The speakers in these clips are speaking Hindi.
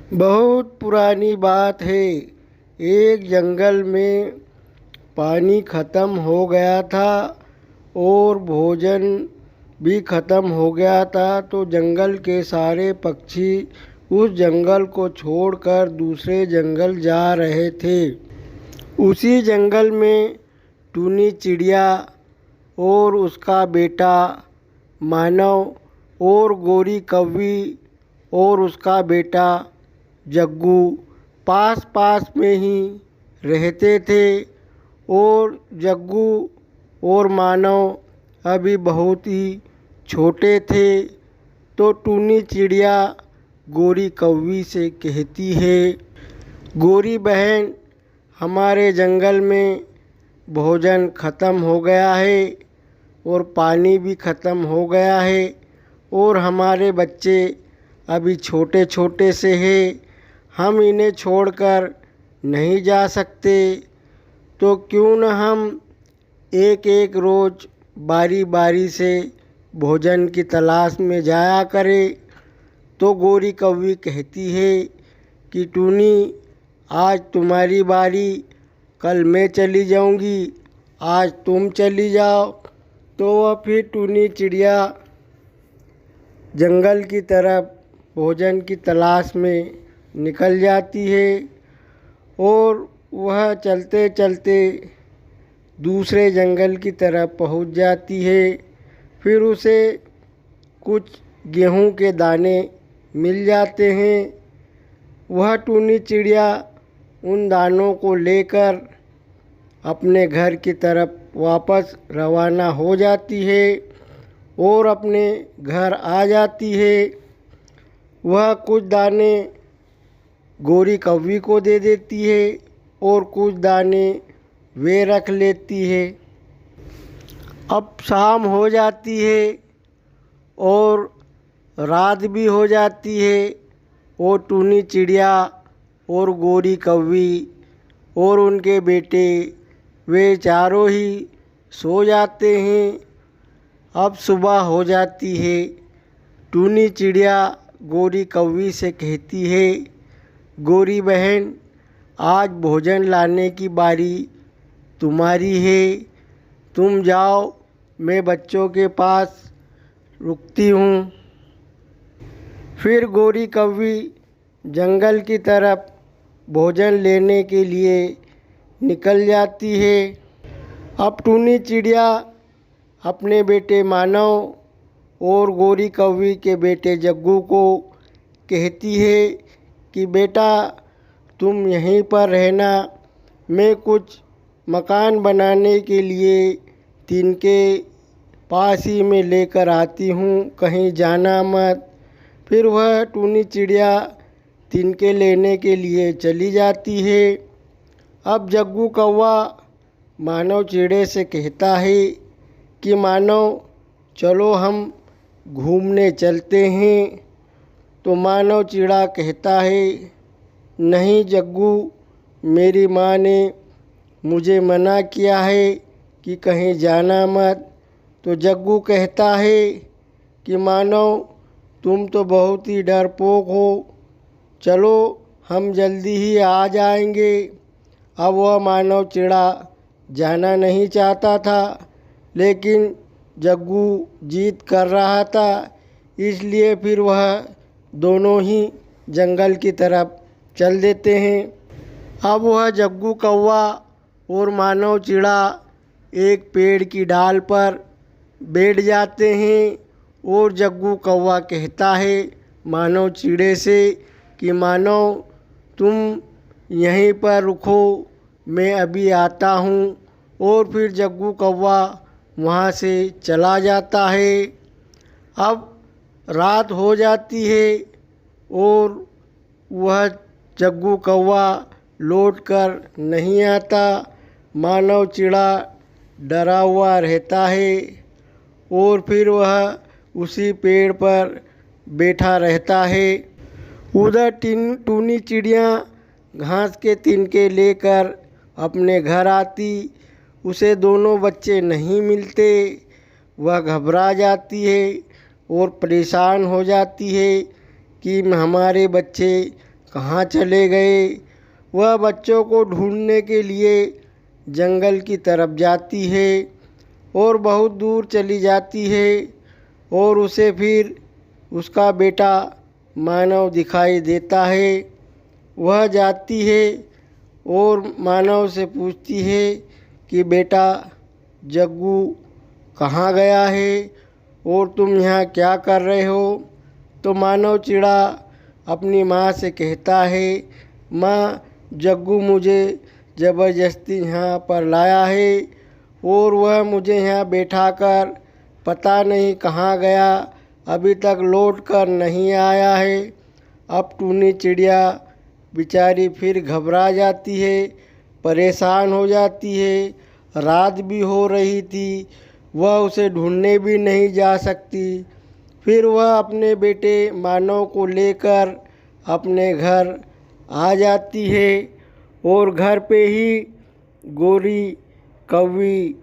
बहुत पुरानी बात है। एक जंगल में पानी ख़त्म हो गया था और भोजन भी ख़त्म हो गया था। तो जंगल के सारे पक्षी उस जंगल को छोड़कर दूसरे जंगल जा रहे थे। उसी जंगल में टूनी चिड़िया और उसका बेटा मानव और गोरी कौवी और उसका बेटा जग्गू पास पास में ही रहते थे। और जग्गू और मानव अभी बहुत ही छोटे थे। तो टूनी चिड़िया गोरी कौवी से कहती है, गोरी बहन, हमारे जंगल में भोजन ख़त्म हो गया है और पानी भी ख़त्म हो गया है और हमारे बच्चे अभी छोटे छोटे से हैं। हम इन्हें छोड़कर नहीं जा सकते। तो क्यों न हम एक एक रोज़ बारी बारी से भोजन की तलाश में जाया करें। तो गोरी कौवी कहती है कि टूनी, आज तुम्हारी बारी, कल मैं चली जाऊंगी, आज तुम चली जाओ। तो वह फिर टूनी चिड़िया जंगल की तरफ भोजन की तलाश में निकल जाती है और वह चलते चलते दूसरे जंगल की तरफ पहुंच जाती है। फिर उसे कुछ गेहूं के दाने मिल जाते हैं। वह टूनी चिड़िया उन दानों को लेकर अपने घर की तरफ वापस रवाना हो जाती है और अपने घर आ जाती है। वह कुछ दाने गोरी कौवी को दे देती है और कुछ दाने वे रख लेती है। अब शाम हो जाती है और रात भी हो जाती है और टूनी चिड़िया और गोरी कौवी और उनके बेटे वे चारों ही सो जाते हैं। अब सुबह हो जाती है। टूनी चिड़िया गोरी कौवी से कहती है, गोरी बहन, आज भोजन लाने की बारी तुम्हारी है। तुम जाओ, मैं बच्चों के पास रुकती हूँ। फिर गोरी कौवी जंगल की तरफ भोजन लेने के लिए निकल जाती है। अब टूनी चिड़िया अपने बेटे मानव और गोरी कौवी के बेटे जग्गू को कहती है कि बेटा, तुम यहीं पर रहना, मैं कुछ मकान बनाने के लिए तिनके पास ही में लेकर आती हूँ, कहीं जाना मत। फिर वह टूनी चिड़िया तिनके लेने के लिए चली जाती है। अब जग्गू कौवा मानव चिड़े से कहता है कि मानव, चलो हम घूमने चलते हैं। तो मानव चिड़ा कहता है, नहीं जग्गू, मेरी माँ ने मुझे मना किया है कि कहीं जाना मत। तो जग्गू कहता है कि मानव, तुम तो बहुत ही डरपोक हो, चलो हम जल्दी ही आ जाएंगे। अब वह मानव चिड़ा जाना नहीं चाहता था, लेकिन जग्गू जिद कर रहा था, इसलिए फिर वह दोनों ही जंगल की तरफ चल देते हैं। अब वह जग्गू कौवा और मानव चिड़ा एक पेड़ की डाल पर बैठ जाते हैं और जग्गू कौवा कहता है मानव चिड़े से कि मानव, तुम यहीं पर रुको, मैं अभी आता हूँ। और फिर जग्गू कौवा वहाँ से चला जाता है। अब रात हो जाती है और वह जग्गू कौवा लौट कर नहीं आता। मानव चिड़ा डरा हुआ रहता है और फिर वह उसी पेड़ पर बैठा रहता है। उधर टूनी चिड़िया घास के तिनके लेकर अपने घर आती। उसे दोनों बच्चे नहीं मिलते। वह घबरा जाती है और परेशान हो जाती है कि हमारे बच्चे कहाँ चले गए। वह बच्चों को ढूंढने के लिए जंगल की तरफ जाती है और बहुत दूर चली जाती है और उसे फिर उसका बेटा मानव दिखाई देता है। वह जाती है और मानव से पूछती है कि बेटा जग्गू कहाँ गया है और तुम यहाँ क्या कर रहे हो। तो मानव चिड़ा अपनी माँ से कहता है, माँ जग्गू मुझे ज़बरदस्ती यहाँ पर लाया है और वह मुझे यहाँ बैठा कर पता नहीं कहाँ गया, अभी तक लौट कर नहीं आया है। अब टूनी चिड़िया बेचारी फिर घबरा जाती है, परेशान हो जाती है। रात भी हो रही थी, वह उसे ढूंढने भी नहीं जा सकती। फिर वह अपने बेटे मानव को लेकर अपने घर आ जाती है और घर पे ही गोरी कौवी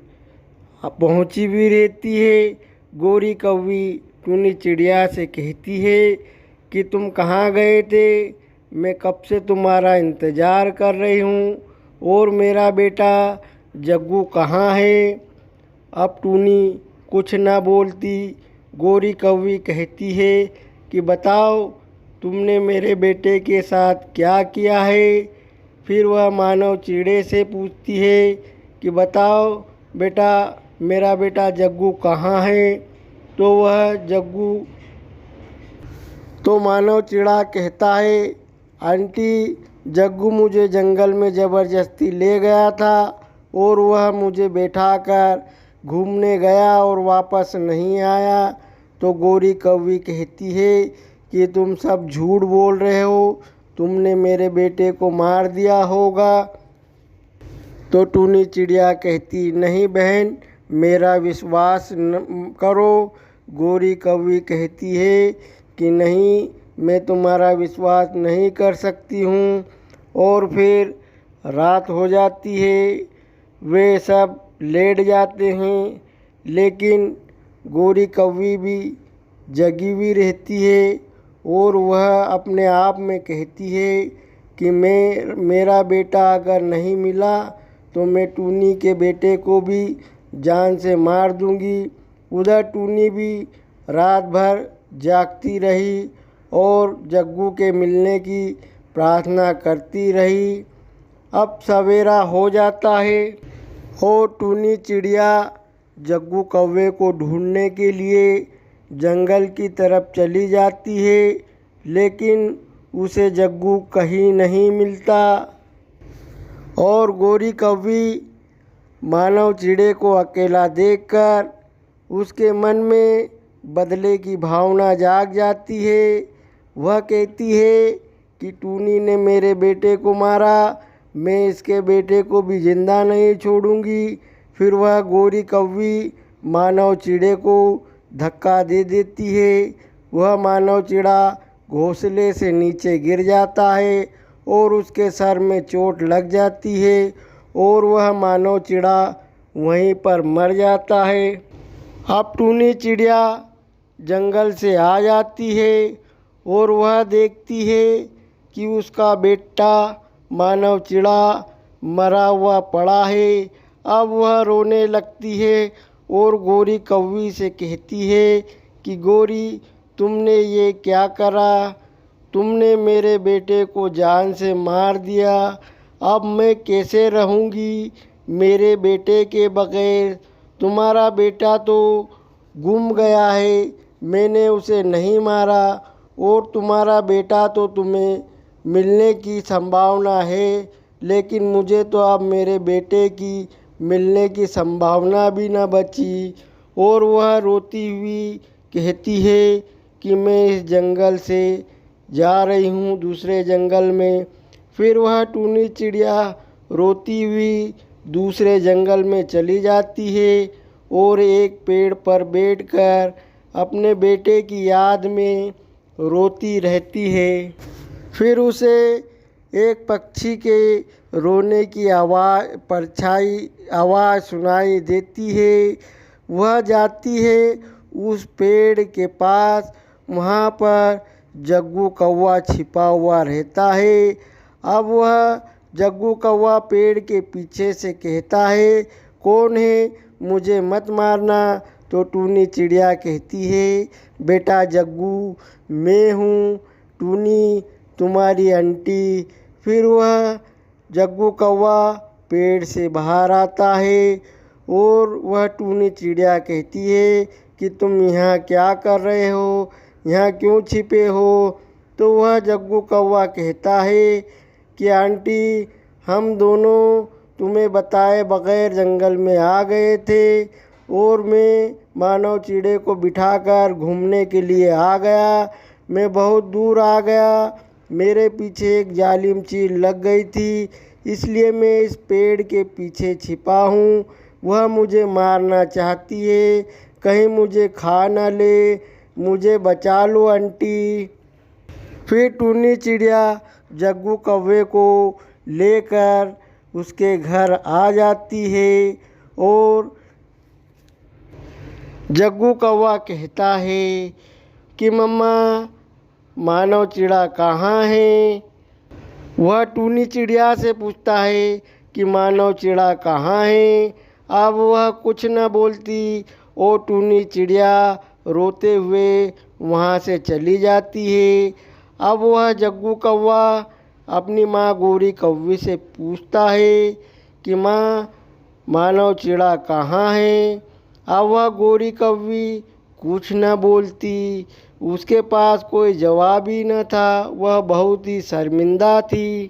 पहुंची भी रहती है। गोरी कौवी टूनी चिड़िया से कहती है कि तुम कहाँ गए थे, मैं कब से तुम्हारा इंतज़ार कर रही हूँ और मेरा बेटा जग्गू कहाँ है। अब टूनी कुछ ना बोलती। गोरी कौवी कहती है कि बताओ तुमने मेरे बेटे के साथ क्या किया है। फिर वह मानव चिड़े से पूछती है कि बताओ बेटा मेरा बेटा जग्गू कहाँ है। तो मानव चिड़ा कहता है, आंटी जग्गू मुझे जंगल में ज़बरदस्ती ले गया था और वह मुझे बैठा कर घूमने गया और वापस नहीं आया। तो गोरी कौवी कहती है कि तुम सब झूठ बोल रहे हो, तुमने मेरे बेटे को मार दिया होगा। तो टूनी चिड़िया कहती, नहीं बहन मेरा विश्वास करो। गोरी कौवी कहती है कि नहीं मैं तुम्हारा विश्वास नहीं कर सकती हूँ। और फिर रात हो जाती है, वे सब लेट जाते हैं, लेकिन गोरी कौवी भी जगी हुई रहती है और वह अपने आप में कहती है कि मेरा बेटा अगर नहीं मिला तो मैं टूनी के बेटे को भी जान से मार दूंगी। उधर टूनी भी रात भर जागती रही और जग्गू के मिलने की प्रार्थना करती रही। अब सवेरा हो जाता है और टूनी चिड़िया जग्गू कौवे को ढूंढने के लिए जंगल की तरफ चली जाती है, लेकिन उसे जग्गू कहीं नहीं मिलता। और गोरी कौवी मानव चिड़े को अकेला देखकर उसके मन में बदले की भावना जाग जाती है। वह कहती है कि टूनी ने मेरे बेटे को मारा, मैं इसके बेटे को भी जिंदा नहीं छोड़ूंगी। फिर वह गोरी कौवी मानव चिड़े को धक्का दे देती है। वह मानव चिड़ा घोंसले से नीचे गिर जाता है और उसके सर में चोट लग जाती है और वह मानव चिड़ा वहीं पर मर जाता है। अब टूनी चिड़िया जंगल से आ जाती है और वह देखती है कि उसका बेटा मानव चिड़ा मरा हुआ पड़ा है। अब वह रोने लगती है और गोरी कौवी से कहती है कि गोरी तुमने ये क्या करा, तुमने मेरे बेटे को जान से मार दिया, अब मैं कैसे रहूँगी मेरे बेटे के बगैर। तुम्हारा बेटा तो गुम गया है, मैंने उसे नहीं मारा और तुम्हारा बेटा तो तुम्हें मिलने की संभावना है, लेकिन मुझे तो अब मेरे बेटे की मिलने की संभावना भी न बची। और वह रोती हुई कहती है कि मैं इस जंगल से जा रही हूँ दूसरे जंगल में। फिर वह टूनी चिड़िया रोती हुई दूसरे जंगल में चली जाती है और एक पेड़ पर बैठकर अपने बेटे की याद में रोती रहती है। फिर उसे एक पक्षी के रोने की आवाज़ सुनाई देती है। वह जाती है उस पेड़ के पास, वहाँ पर जग्गू कौवा छिपा हुआ रहता है। अब वह जग्गू कौवा पेड़ के पीछे से कहता है, कौन है, मुझे मत मारना। तो टूनी चिड़िया कहती है, बेटा जग्गू, मैं हूँ टूनी, तुम्हारी आंटी। फिर वह जग्गू कौवा पेड़ से बाहर आता है और वह टूनी चिड़िया कहती है कि तुम यहाँ क्या कर रहे हो, यहाँ क्यों छिपे हो। तो वह जग्गू कौवा कहता है कि आंटी, हम दोनों तुम्हें बताए बगैर जंगल में आ गए थे और मैं मानव चिड़े को बिठाकर घूमने के लिए आ गया। मैं बहुत दूर आ गया, मेरे पीछे एक जालिम चील लग गई थी, इसलिए मैं इस पेड़ के पीछे छिपा हूँ। वह मुझे मारना चाहती है, कहीं मुझे खा न ले, मुझे बचा लो आंटी। फिर टूनी चिड़िया जग्गू कौवे को लेकर उसके घर आ जाती है और जग्गू कौवा कहता है कि मम्मा, मानव चिड़ा कहाँ है। वह टूनी चिड़िया से पूछता है कि मानव चिड़ा कहाँ है। अब वह कुछ न बोलती और टूनी चिड़िया रोते हुए वहाँ से चली जाती है। अब वह जग्गू कौवा अपनी माँ गोरी कौवी से पूछता है कि माँ, मानव चिड़ा कहाँ है। अब वह गोरी कौवी कुछ न बोलती, उसके पास कोई जवाब ही न था, वह बहुत ही शर्मिंदा थी।